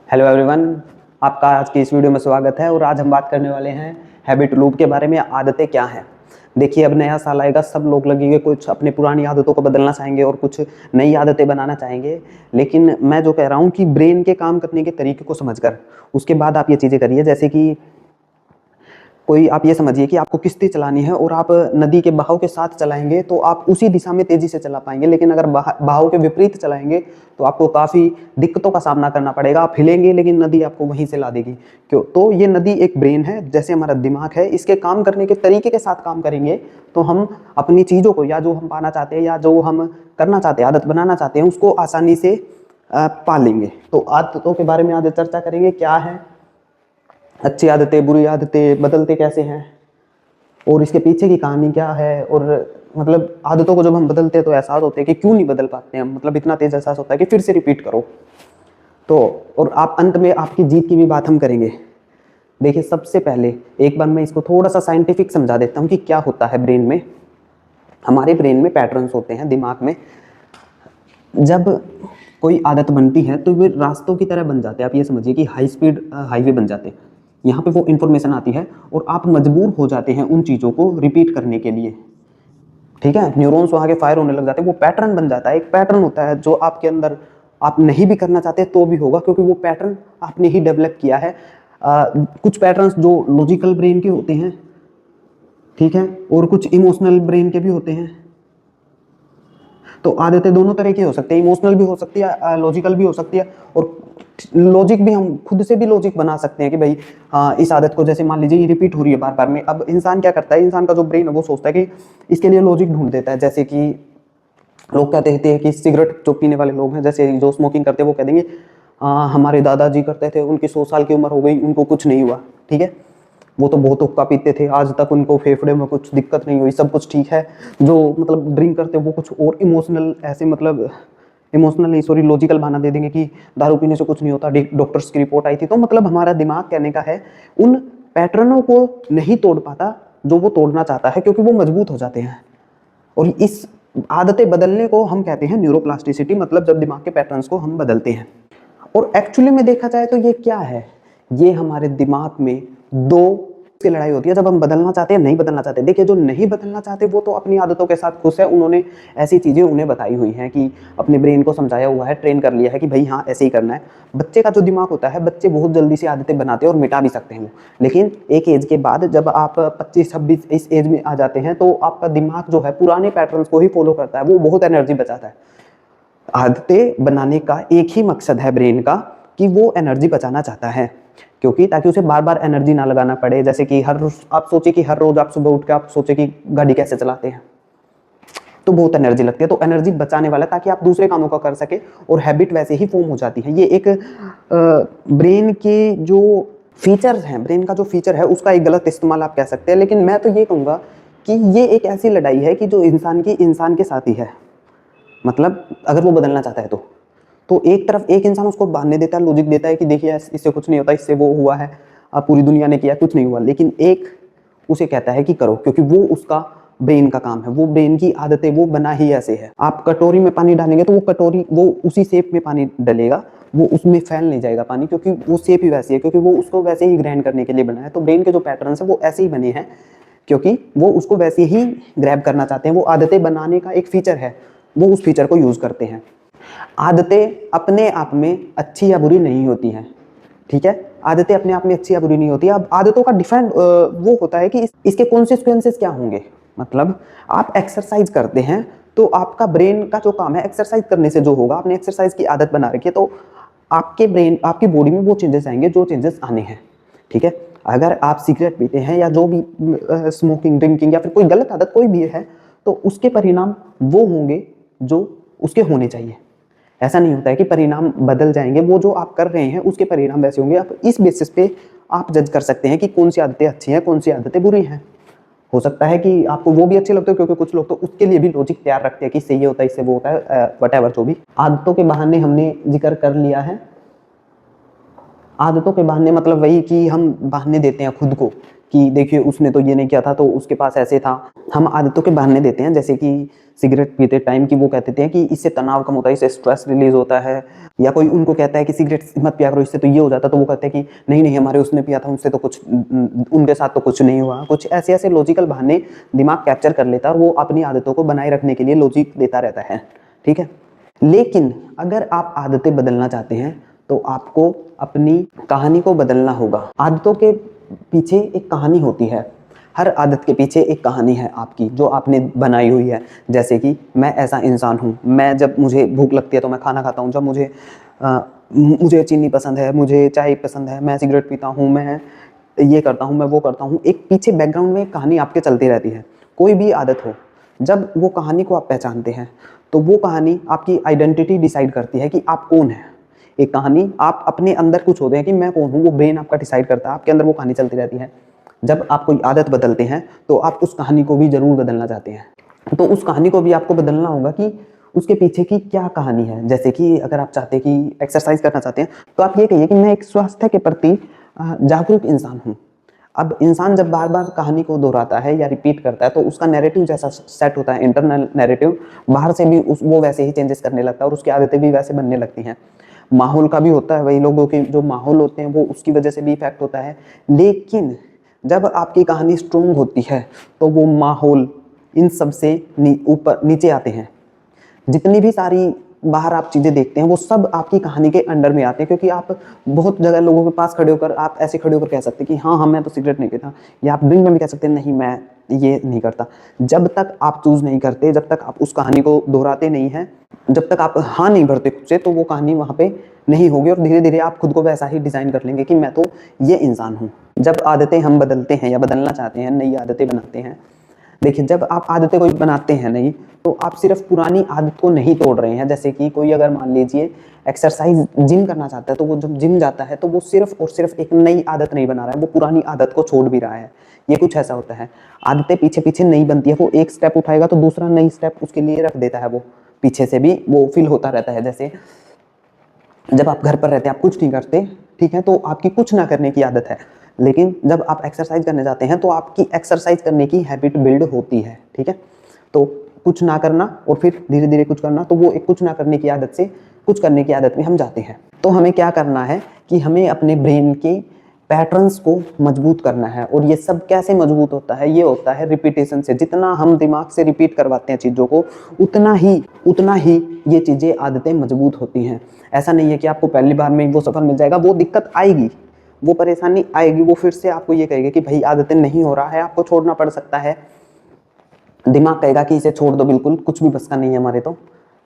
Hello everyone, आपका आज की इस वीडियो में स्वागत है। और आज हम बात करने वाले हैं हैबिट लूप के बारे में। आदतें क्या हैं। देखिए, अब नया साल आएगा, सब लोग लगेंगे कुछ अपनी पुरानी आदतों को बदलना चाहेंगे और कुछ नई आदतें बनाना चाहेंगे। लेकिन मैं जो कह रहा हूँ कि ब्रेन के काम करने के तरीके को समझकर उसके बाद आप ये चीज़ें करिए। जैसे कि कोई आप ये समझिए कि आपको किश्ती चलानी है और आप नदी के बहाव के साथ चलाएंगे तो आप उसी दिशा में तेजी से चला पाएंगे। लेकिन अगर बहाव के विपरीत चलाएंगे तो आपको काफ़ी दिक्कतों का सामना करना पड़ेगा। आप हिलेंगे लेकिन नदी आपको वहीं से ला देगी। क्यों? तो ये नदी एक ब्रेन है, जैसे हमारा दिमाग है। इसके काम करने के तरीके के साथ काम करेंगे तो हम अपनी चीज़ों को, या जो हम पाना चाहते हैं या जो हम करना चाहते हैं, आदत बनाना चाहते हैं, उसको आसानी से पा लेंगे। तो आदतों के बारे में आज चर्चा करेंगे। क्या है अच्छी आदतें, बुरी आदतें, बदलते कैसे हैं और इसके पीछे की कहानी क्या है। और मतलब आदतों को जब हम बदलते हैं तो एहसास होते हैं कि क्यों नहीं बदल पाते हैं। मतलब इतना तेज एहसास होता है कि फिर से रिपीट करो। तो और आप अंत में आपकी जीत की भी बात हम करेंगे। देखिए, सबसे पहले एक बार मैं इसको थोड़ा सा साइंटिफिक समझा देता हूँ कि क्या होता है ब्रेन में। हमारे ब्रेन में पैटर्न्स होते हैं दिमाग में। जब कोई आदत बनती है तो वे रास्तों की तरह बन जाते हैं। आप ये समझिए कि हाई स्पीड हाईवे बन जाते हैं। यहाँ पे वो इन्फॉर्मेशन आती है और आप मजबूर हो जाते हैं उन चीज़ों को रिपीट करने के लिए। ठीक है, न्यूरॉन्स वहाँ के फायर होने लग जाते हैं। वो पैटर्न बन जाता है। एक पैटर्न होता है जो आपके अंदर आप नहीं भी करना चाहते तो भी होगा, क्योंकि वो पैटर्न आपने ही डेवलप किया है। कुछ पैटर्न्स जो लॉजिकल ब्रेन के होते हैं, ठीक है, और कुछ इमोशनल ब्रेन के भी होते हैं। तो आदतें दोनों तरह की हो सकती है, इमोशनल भी हो सकती है, लॉजिकल भी हो सकती है। और लॉजिक भी, हम खुद से भी लॉजिक बना सकते हैं कि भाई इस आदत को, जैसे मान लीजिए ये रिपीट हो रही है बार बार में। अब इंसान क्या करता है, इंसान का जो ब्रेन है वो सोचता है कि इसके लिए लॉजिक ढूंढ देता है। जैसे कि लोग कहते हैं कि सिगरेट जो पीने वाले लोग हैं, जैसे जो स्मोकिंग करते हैं, वो कह देंगे हमारे दादाजी करते थे, उनकी 100 साल की उम्र हो गई, उनको कुछ नहीं हुआ। ठीक है, वो तो बहुत हुक्का पीते थे, आज तक उनको फेफड़े में कुछ दिक्कत नहीं हुई, सब कुछ ठीक है। जो मतलब ड्रिंक करते हैं वो कुछ और इमोशनल, ऐसे मतलब इमोशनल नहीं, सॉरी, लॉजिकल बहाना दे देंगे कि दारू पीने से कुछ नहीं होता, डॉक्टर्स की रिपोर्ट आई थी। तो मतलब हमारा दिमाग कहने का है उन पैटर्नों को नहीं तोड़ पाता जो वो तोड़ना चाहता है, क्योंकि वो मजबूत हो जाते हैं। और इस आदतें बदलने को हम कहते हैं न्यूरोप्लास्टिसिटी। मतलब जब दिमाग के पैटर्न्स को हम बदलते हैं। और एक्चुअली में देखा जाए तो ये क्या है, ये हमारे दिमाग में दो की लड़ाई होती है जब हम बदलना चाहते हैं, नहीं बदलना चाहते। देखिए, जो नहीं बदलना चाहते वो तो अपनी आदतों के साथ खुश है। उन्होंने ऐसी चीज़ें उन्हें बताई हुई हैं कि अपने ब्रेन को समझाया हुआ है, ट्रेन कर लिया है कि भाई हाँ ऐसे ही करना है। बच्चे का जो दिमाग होता है, बच्चे बहुत जल्दी से आदतें बनाते हैं और मिटा भी सकते हैं वो। लेकिन एक एज के बाद, जब आप 25-26 इस एज में आ जाते हैं, तो आपका दिमाग जो है पुराने पैटर्न्स को ही फॉलो करता है। वो बहुत एनर्जी बचाता है। आदतें बनाने का एक ही मकसद है ब्रेन का, कि वो एनर्जी बचाना चाहता है, क्योंकि ताकि उसे बार बार एनर्जी ना लगाना पड़े। जैसे कि आप सोचे कि हर रोज आप सुबह उठ के आप सोचे कि गाड़ी कैसे चलाते हैं, तो बहुत एनर्जी लगती है। तो एनर्जी बचाने वाला, ताकि आप दूसरे कामों का कर सके, और हैबिट वैसे ही फॉर्म हो जाती है। ये एक ब्रेन के जो फीचर्स हैं, ब्रेन का जो फीचर है, उसका एक गलत इस्तेमाल आप कह सकते हैं। लेकिन मैं तो ये कहूँगा कि ये एक ऐसी लड़ाई है कि जो इंसान के साथ ही है। मतलब अगर वो बदलना चाहता है तो एक तरफ एक इंसान उसको बांधने देता है, लॉजिक देता है कि देखिए इससे कुछ नहीं होता, इससे वो हुआ है, अब पूरी दुनिया ने किया, कुछ नहीं हुआ। लेकिन एक उसे कहता है कि करो, क्योंकि वो उसका ब्रेन का काम है, वो ब्रेन की आदतें वो बना ही ऐसे है। आप कटोरी में पानी डालेंगे तो वो कटोरी वो उसी शेप में पानी डलेगा, वो उसमें फैल नहीं जाएगा पानी, क्योंकि वो शेप ही वैसी है, क्योंकि वो उसको वैसे ही ग्रैंड करने के लिए बना है। तो ब्रेन के जो पैटर्न्स है वो ऐसे ही बने हैं, क्योंकि वो उसको वैसे ही ग्रैब करना चाहते हैं। वो आदतें बनाने का एक फीचर है, वो उस फीचर को यूज करते हैं। आदतें अपने आप में अच्छी या बुरी नहीं होती हैं। ठीक है, आदतें अपने आप में अच्छी या बुरी नहीं होती। अब आदतों का डिफाइन वो होता है कि इसके कॉन्सिक्वेंसेस क्या होंगे। मतलब आप एक्सरसाइज करते हैं तो आपका ब्रेन का जो काम है, एक्सरसाइज करने से जो होगा, आपने एक्सरसाइज की आदत बना रखी है, तो आपके ब्रेन, आपकी बॉडी में वो चेंजेस आएंगे जो चेंजेस आने हैं। ठीक है, अगर आप सिगरेट पीते हैं या जो भी स्मोकिंग, ड्रिंकिंग या फिर कोई गलत आदत कोई भी है, तो उसके परिणाम वो होंगे जो उसके होने चाहिए। ऐसा नहीं होता है कि परिणाम बदल जाएंगे, वो जो आप कर रहे हैं उसके परिणाम वैसे होंगे। आप इस बेसिस पे आप जज कर सकते हैं कि कौन सी आदतें अच्छी हैं, कौन सी आदतें बुरी हैं। हो सकता है कि आपको वो भी अच्छे लगते हो, क्योंकि कुछ लोग तो उसके लिए भी लॉजिक तैयार रखते हैं कि इससे ये होता है, इससे वो होता है, वट एवर। जो भी आदतों के बहाने हमने जिक्र कर लिया है, आदतों के बहाने मतलब वही कि हम बहाने देते हैं खुद को कि देखिए उसने तो ये नहीं किया था तो उसके पास ऐसे था। हम आदतों के बहाने देते हैं, जैसे कि सिगरेट पीते टाइम की वो कहते थे कि इससे तनाव कम होता है, इससे स्ट्रेस रिलीज होता है। या कोई उनको कहता है कि सिगरेट मत पिया करो, इससे तो ये हो जाता, तो वो कहते हैं कि नहीं नहीं हमारे उसने पिया था, उनसे तो कुछ उनके साथ तो कुछ नहीं हुआ। कुछ ऐसे ऐसे लॉजिकल बहाने दिमाग कैप्चर कर लेता है और वो अपनी आदतों को बनाए रखने के लिए लॉजिक देता रहता है, ठीक है। लेकिन अगर आप आदतें बदलना चाहते हैं तो आपको अपनी कहानी को बदलना होगा। आदतों के पीछे एक कहानी होती है, हर आदत के पीछे एक कहानी है आपकी जो आपने बनाई हुई है। जैसे कि मैं ऐसा इंसान हूँ, मैं जब मुझे भूख लगती है तो मैं खाना खाता हूँ, जब मुझे चीनी पसंद है, मुझे चाय पसंद है, मैं सिगरेट पीता हूँ, मैं ये करता हूँ, मैं वो करता हूँ। एक पीछे बैकग्राउंड में एक कहानी आपके चलती रहती है। कोई भी आदत हो, जब वो कहानी को आप पहचानते हैं तो वो कहानी आपकी आइडेंटिटी डिसाइड करती है कि आप कौन है। एक कहानी आप अपने अंदर कुछ होते हैं कि मैं कौन हूँ, वो ब्रेन आपका डिसाइड करता है, आपके अंदर वो कहानी चलती रहती है। जब आप कोई आदत बदलते हैं तो आप उस कहानी को भी जरूर बदलना चाहते हैं, तो उस कहानी को भी आपको बदलना होगा कि उसके पीछे की क्या कहानी है। जैसे कि अगर आप चाहते हैं कि एक्सरसाइज करना चाहते हैं तो आप ये कहिए कि मैं एक स्वास्थ्य के प्रति जागरूक इंसान हूँ। अब इंसान जब बार बार कहानी को दोहराता है या रिपीट करता है तो उसका नैरेटिव जैसा सेट होता है, इंटरनल नैरेटिव, बाहर से भी वो वैसे ही चेंजेस करने लगता है और उसकी आदतें भी वैसे बनने लगती हैं। माहौल का भी होता है, वही लोगों के जो माहौल होते हैं वो उसकी वजह से भी इफेक्ट होता है। लेकिन जब आपकी कहानी स्ट्रोंग होती है तो वो माहौल इन सब से ऊपर नीचे आते हैं। जितनी भी सारी बाहर आप चीज़ें देखते हैं वो सब आपकी कहानी के अंडर में आते हैं, क्योंकि आप बहुत जगह लोगों के पास खड़े होकर आप ऐसे खड़े होकर कह सकते हैं कि हाँ हाँ मैं तो सिगरेट नहीं पीता, या आप ड्रिंक में भी कह सकते हैं नहीं मैं ये नहीं करता। जब तक आप चूज नहीं करते, जब तक आप उस कहानी को दोहराते नहीं हैं, जब तक आप हाँ नहीं भरते खुद से, तो वो कहानी वहाँ पे नहीं होगी और धीरे धीरे आप खुद को वैसा ही डिजाइन कर लेंगे कि मैं तो ये इंसान हूँ। जब आदतें हम बदलते हैं या बदलना चाहते हैं, नई आदतें बनाते हैं, देखिए जब आप आदतें कोई बनाते हैं नहीं तो आप सिर्फ पुरानी आदत को नहीं तोड़ रहे हैं। जैसे कि कोई अगर मान लीजिए एक्सरसाइज जिम करना चाहता है तो वो जब जिम जाता है तो वो सिर्फ और सिर्फ एक नई आदत नहीं बना रहा है, वो पुरानी आदत को छोड़ भी रहा है। ये कुछ ऐसा होता है, आदतें पीछे पीछे नहीं बनती है, वो एक स्टेप उठाएगा तो दूसरा नई स्टेप उसके लिए रख देता है, वो पीछे से भी वो फील होता रहता है। जैसे जब आप घर पर रहते हैं आप कुछ नहीं करते, ठीक है, तो आपकी कुछ ना करने की आदत है। लेकिन जब आप एक्सरसाइज करने जाते हैं तो आपकी एक्सरसाइज करने की हैबिट बिल्ड होती है, ठीक है। तो कुछ ना करना और फिर धीरे धीरे कुछ करना, तो वो एक कुछ ना करने की आदत से कुछ करने की आदत में हम जाते हैं। तो हमें क्या करना है कि हमें अपने ब्रेन के पैटर्न्स को मजबूत करना है। और ये सब कैसे मजबूत होता है? ये होता है रिपीटेशन से। जितना हम दिमाग से रिपीट करवाते हैं चीज़ों को, उतना ही ये चीज़ें आदतें मजबूत होती हैं। ऐसा नहीं है कि आपको पहली बार में वो सफल मिल जाएगा, वो दिक्कत आएगी, वो परेशानी आएगी, वो फिर से आपको ये कहेगा कि भाई आदतें नहीं हो रहा है, आपको छोड़ना पड़ सकता है। दिमाग कहेगा कि इसे छोड़ दो, बिल्कुल कुछ भी बस का नहीं है हमारे, तो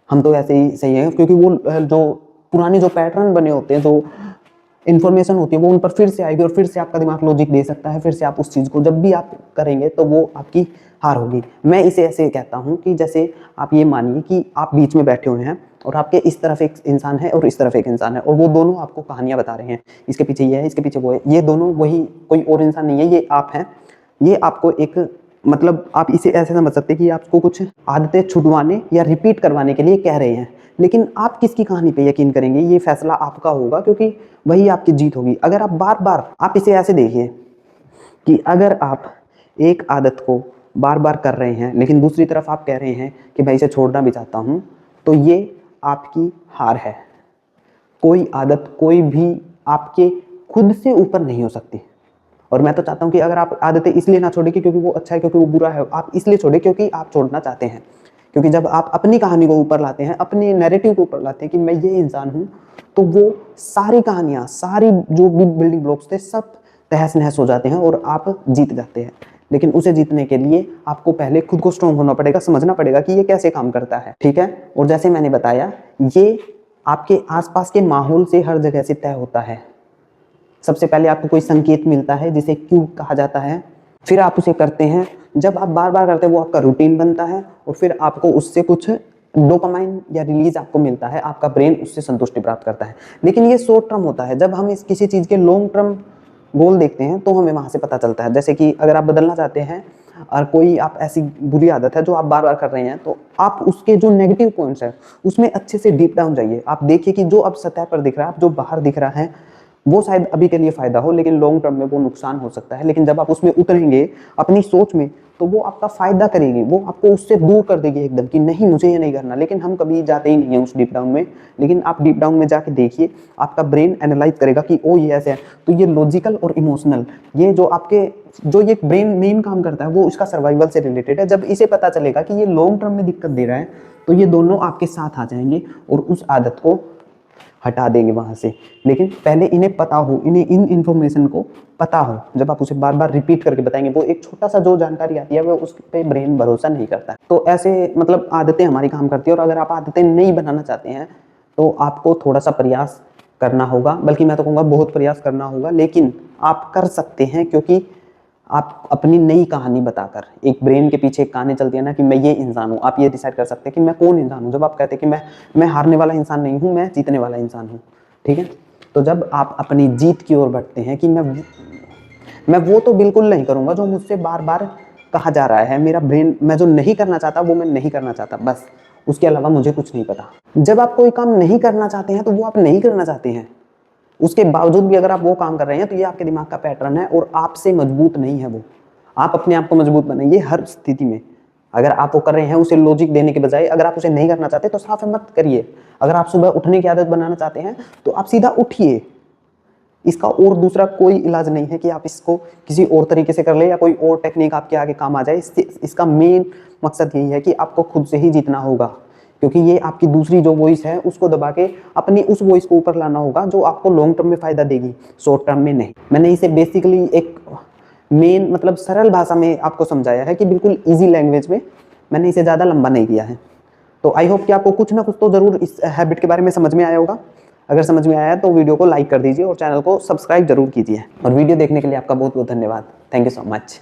हम तो ऐसे ही सही है। क्योंकि वो जो पुरानी जो पैटर्न बने होते हैं, जो इन्फॉर्मेशन होती है, वो उन पर फिर से आएगी और फिर से आपका दिमाग लॉजिक दे सकता है, फिर से आप उस चीज़ को जब भी आप करेंगे तो वो आपकी हार होगी। मैं इसे ऐसे कहता हूँ कि जैसे आप ये मानिए कि आप बीच में बैठे हुए हैं और आपके इस तरफ एक इंसान है और इस तरफ एक इंसान है, और वो दोनों आपको कहानियां बता रहे हैं, इसके पीछे ये है, इसके पीछे वो है। ये दोनों वही, कोई और इंसान नहीं है, ये आप हैं। ये आपको एक मतलब आप इसे ऐसे समझ सकते हैं कि आपको कुछ आदतें छुड़वाने या रिपीट करवाने के लिए कह रहे हैं। लेकिन आप किसकी कहानी पे यकीन करेंगे, ये फैसला आपका होगा, क्योंकि वही आपकी जीत होगी। अगर आप बार बार, आप इसे ऐसे देखिए कि अगर आप एक आदत को बार बार कर रहे हैं लेकिन दूसरी तरफ आप कह रहे हैं कि मैं इसे छोड़ना भी चाहता हूं, तो ये आपकी हार है। कोई आदत कोई भी आपके खुद से ऊपर नहीं हो सकती। और मैं तो चाहता हूं कि अगर आप आदतें इसलिए ना छोड़ें कि क्योंकि वो अच्छा है, क्योंकि वो बुरा है, आप इसलिए छोड़ें क्योंकि आप छोड़ना चाहते हैं। क्योंकि जब आप अपनी कहानी को ऊपर लाते हैं, अपने नैरेटिव को ऊपर लाते हैं कि मैं ये इंसान हूं, तो वो सारी कहानियां, सारी जो भी बिल्डिंग ब्लॉक्स थे, सब तहस नहस हो जाते हैं और आप जीत जाते हैं। लेकिन उसे जीतने के लिए आपको पहले खुद को स्ट्रांग होना पड़ेगा, समझना पड़ेगा कि ये कैसे काम करता है, ठीक है। और जैसे मैंने बताया, ये आपके आसपास के माहौल से हर जगह से तय होता है। सबसे पहले आपको कोई संकेत मिलता है जिसे क्यू कहा जाता है, फिर आप उसे करते हैं। जब आप बार बार करते हैं वो आपका रूटीन बनता है और फिर आपको उससे कुछ डोपामाइन या रिलीज आपको मिलता है, आपका ब्रेन उससे संतुष्टि प्राप्त करता है। लेकिन ये शॉर्ट टर्म होता है। जब हम इस किसी चीज़ के लॉन्ग टर्म गोल देखते हैं तो हमें वहाँ से पता चलता है। जैसे कि अगर आप बदलना चाहते हैं और कोई आप ऐसी बुरी आदत है जो आप बार बार कर रहे हैं, तो आप उसके जो नेगेटिव पॉइंट्स हैं उसमें अच्छे से डीप डाउन जाइए। आप देखिए कि जो अब सतह पर दिख रहा है, जो बाहर दिख रहा है, वो शायद अभी के लिए फायदा हो, लेकिन लॉन्ग टर्म में वो नुकसान हो सकता है। लेकिन जब आप उसमें उतरेंगे अपनी सोच में, तो वो आपका फायदा करेगी, वो आपको उससे दूर कर देगी एकदम कि नहीं मुझे ये नहीं करना। लेकिन हम कभी जाते ही नहीं है उस डीप डाउन में। लेकिन आप डीप डाउन में जाके देखिए, आपका ब्रेन एनालाइज करेगा कि ओ ये ऐसे है। तो ये लॉजिकल और इमोशनल, ये जो आपके जो ये ब्रेन मेन काम करता है वो इसका सर्वाइवल से रिलेटेड है। जब इसे पता चलेगा कि ये लॉन्ग टर्म में दिक्कत दे रहा है, तो ये दोनों आपके साथ आ जाएंगे और उस आदत को हटा देंगे वहाँ से। लेकिन पहले इन्हें पता हो, इन्हें इन इन्फॉर्मेशन को पता हो। जब आप उसे बार बार रिपीट करके बताएंगे, वो एक छोटा सा जो जानकारी आती है वो उस पे ब्रेन भरोसा नहीं करता। तो ऐसे मतलब आदतें हमारी काम करती है। और अगर आप आदतें नहीं बनाना चाहते हैं तो आपको थोड़ा सा प्रयास करना होगा, बल्कि मैं तो कहूँगा बहुत प्रयास करना होगा। लेकिन आप कर सकते हैं, क्योंकि आप अपनी नई कहानी बताकर, एक ब्रेन के पीछे एक कहानी चलती है ना कि मैं ये इंसान हूँ, आप ये डिसाइड कर सकते हैं कि मैं कौन इंसान हूँ। जब आप कहते हैं कि मैं हारने वाला इंसान नहीं हूँ, मैं जीतने वाला इंसान हूँ, ठीक है। तो जब आप अपनी जीत की ओर बढ़ते हैं कि मैं वो तो बिल्कुल नहीं करूँगा जो मुझसे बार बार कहा जा रहा है, मेरा ब्रेन, मैं जो नहीं करना चाहता वो मैं नहीं करना चाहता, बस उसके अलावा मुझे कुछ नहीं पता। जब आप कोई काम नहीं करना चाहते हैं तो वो आप नहीं करना चाहते हैं, उसके बावजूद भी अगर आप वो काम कर रहे हैं तो ये आपके दिमाग का पैटर्न है और आपसे मजबूत नहीं है वो। आप अपने आप को मजबूत बनाइए हर स्थिति में। अगर आप वो कर रहे हैं उसे लॉजिक देने के बजाय, अगर आप उसे नहीं करना चाहते तो साफ मत करिए। अगर आप सुबह उठने की आदत बनाना चाहते हैं तो आप सीधा उठिए। इसका और दूसरा कोई इलाज नहीं है कि आप इसको किसी और तरीके से कर ले या कोई और टेक्निक आपके आगे काम आ जाए। इसका मेन मकसद यही है कि आपको खुद से ही जीतना होगा, क्योंकि ये आपकी दूसरी जो वॉइस है उसको दबा के अपनी उस वॉइस को ऊपर लाना होगा जो आपको लॉन्ग टर्म में फायदा देगी, शॉर्ट टर्म में नहीं। मैंने इसे बेसिकली एक मेन मतलब सरल भाषा में आपको समझाया है कि बिल्कुल इजी लैंग्वेज में, मैंने इसे ज़्यादा लंबा नहीं किया है। तो आई होप कि आपको कुछ ना कुछ तो ज़रूर इस हैबिट के बारे में समझ में आया होगा। अगर समझ में आया तो वीडियो को लाइक कर दीजिए और चैनल को सब्सक्राइब जरूर कीजिए। और वीडियो देखने के लिए आपका बहुत बहुत धन्यवाद। Thank you so much.